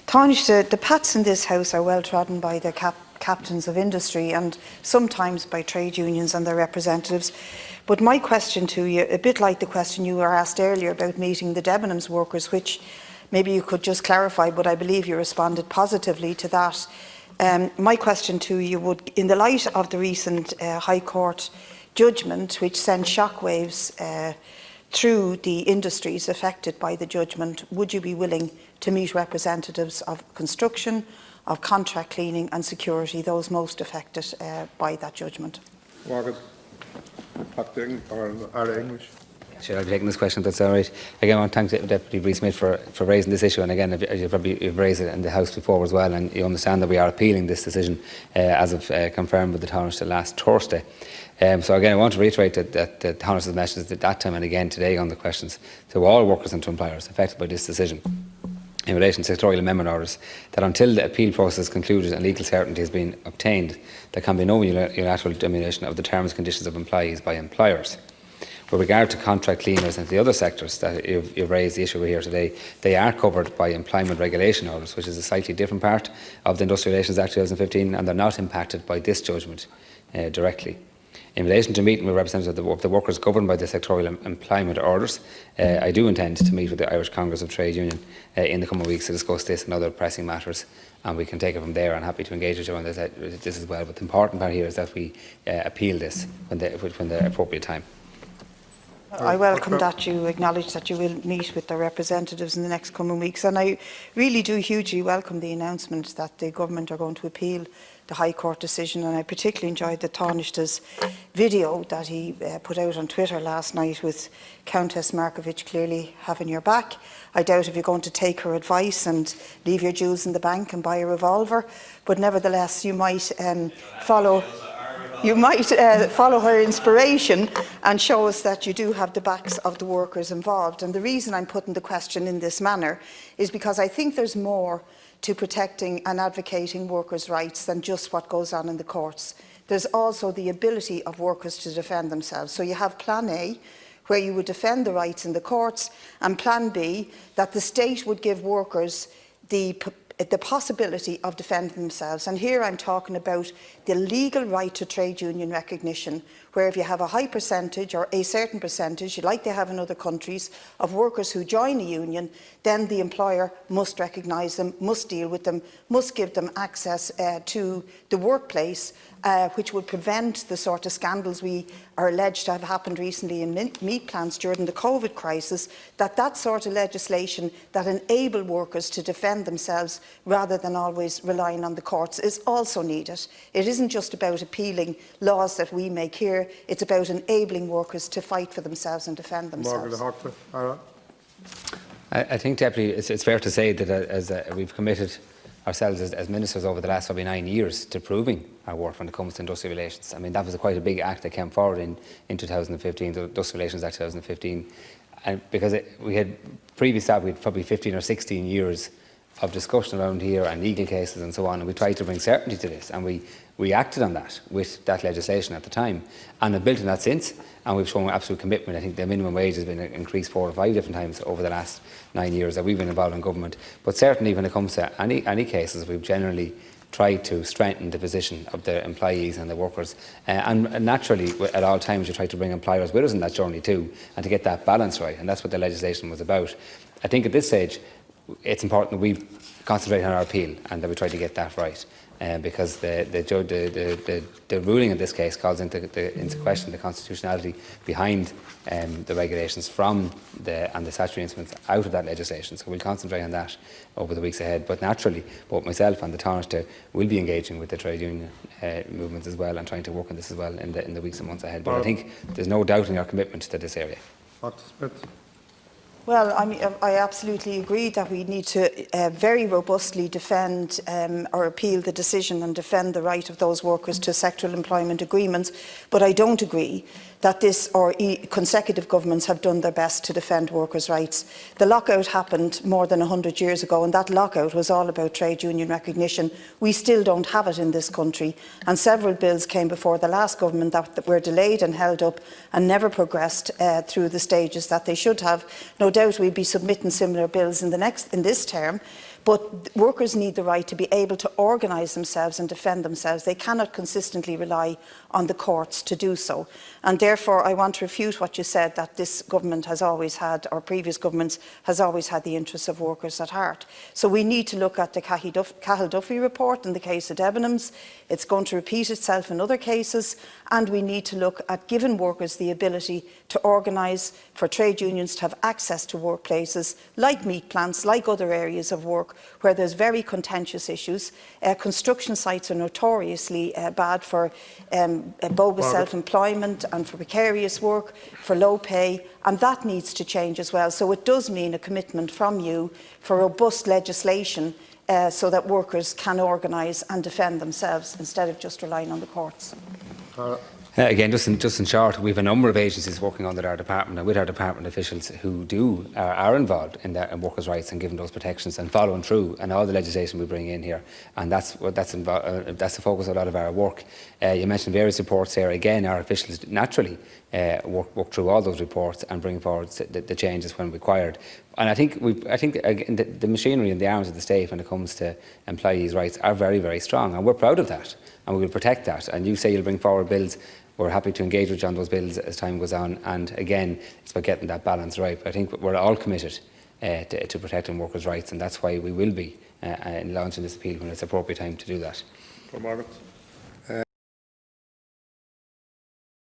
Tánaiste, the paths in this House are well trodden by the captains of industry and sometimes by trade unions and their representatives. But my question to you, a bit like the question you were asked earlier about meeting the Debenhams workers, which maybe you could just clarify, but I believe you responded positively to that. My question to you would, in the light of the recent High Court judgment, which sent shockwaves through the industries affected by the judgment, would you be willing to meet representatives of construction, of contract cleaning and security, those most affected by that judgment? Margaret, or English? Sure, I'll be taking this question, if that's all right. Again, I want to thank Deputy Bríd Smith for raising this issue, and again, you've raised it in the House before as well, and you understand that we are appealing this decision as of confirmed with the Tánaiste last Thursday. So again, I want to reiterate that the Tánaiste's message at that time and again today on the questions to all workers and to employers affected by this decision in relation to sectorial amendment orders, that until the appeal process is concluded and legal certainty has been obtained, there can be no unilateral termination of the terms and conditions of employees by employers. With regard to contract cleaners and the other sectors that you've raised the issue here today, they are covered by employment regulation orders, which is a slightly different part of the Industrial Relations Act 2015, and they're not impacted by this judgment directly. In relation to meeting with representatives of the workers governed by the sectorial employment orders, I do intend to meet with the Irish Congress of Trade Union in the coming weeks to discuss this and other pressing matters, and we can take it from there. I'm happy to engage with you on this as well, but the important part here is that we appeal this when the appropriate time. I welcome that you acknowledge that you will meet with the representatives in the next coming weeks, and I really do hugely welcome the announcement that the government are going to appeal the High Court decision, and I particularly enjoyed the Tánaiste's video that he put out on Twitter last night with Countess Markovic clearly having your back. I doubt if you're going to take her advice and leave your jewels in the bank and buy a revolver, but nevertheless you might follow her inspiration and show us that you do have the backs of the workers involved. And the reason I'm putting the question in this manner is because I think there's more to protecting and advocating workers' rights than just what goes on in the courts. There's also the ability of workers to defend themselves. So you have Plan A, where you would defend the rights in the courts, and Plan B, that the state would give workers the possibility of defending themselves. And here I'm talking about the legal right to trade union recognition, where if you have a high percentage or a certain percentage, like they have in other countries, of workers who join a union, then the employer must recognise them, must deal with them, must give them access to the workplace, which would prevent the sort of scandals we are alleged to have happened recently in meat plants during the COVID crisis, that sort of legislation that enable workers to defend themselves rather than always relying on the courts is also needed. It isn't just about appealing laws that we make here, it's about enabling workers to fight for themselves and defend themselves. I think, Deputy, it's fair to say that as we've committed ourselves as ministers over the last probably 9 years to proving our work when it comes to industrial relations. I mean, that was quite a big act that came forward in 2015, the Industrial Relations Act 2015, and because we had previous that we had probably 15 or 16 years of discussion around here and legal cases and so on, and we tried to bring certainty to this, and we acted on that with that legislation at the time, and have built on that since, and we've shown absolute commitment. I think the minimum wage has been increased 4 or 5 different times over the last 9 years that we've been involved in government. But certainly when it comes to any cases, we've generally tried to strengthen the position of the employees and the workers, and naturally at all times you try to bring employers with us in that journey too, and to get that balance right, and that's what the legislation was about. I think at this stage it's important that we concentrate on our appeal and that we try to get that right, because the ruling in this case calls into question the constitutionality behind the regulations from and the statutory instruments out of that legislation. So we'll concentrate on that over the weeks ahead. But naturally, both myself and the Tánaiste will be engaging with the trade union movements as well and trying to work on this as well in the weeks and months ahead. But I think there's no doubting our commitment to this area. Dr. Smith. Well, I absolutely agree that we need to very robustly defend or appeal the decision and defend the right of those workers to sectoral employment agreements, but I don't agree that this or consecutive governments have done their best to defend workers' rights. The lockout happened more than 100 years ago, and that lockout was all about trade union recognition. We still don't have it in this country, and several bills came before the last government that were delayed and held up and never progressed through the stages that they should have. No doubt we'll be submitting similar bills in this term, But workers need the right to be able to organise themselves and defend themselves. They cannot consistently rely on the courts to do so. And therefore, I want to refute what you said, that this government has always had, or previous governments has always had, the interests of workers at heart. So we need to look at the Cahill Duffy report in the case of Debenhams. It's going to repeat itself in other cases, and we need to look at giving workers the ability to organise, for trade unions to have access to workplaces like meat plants, like other areas of work where there's very contentious issues. Construction sites are notoriously bad for bogus self-employment and for precarious work, for low pay, and that needs to change as well. So it does mean a commitment from you for robust legislation so that workers can organise and defend themselves instead of just relying on the courts. Again, just in short, we have a number of agencies working under our department and with our department officials who are involved in workers' rights and giving those protections and following through on all the legislation we bring in here, and that's the focus of a lot of our work. You mentioned various reports here. Again, our officials naturally work through all those reports and bring forward the changes when required. And I think again, the machinery and the arms of the state when it comes to employees' rights are very, very strong, and we're proud of that, and we will protect that. And you say you'll bring forward bills. We're happy to engage with you on those bills as time goes on, and again, it's about getting that balance right. But I think we're all committed to protecting workers' rights, and that's why we will be launching this appeal when it's appropriate time to do that.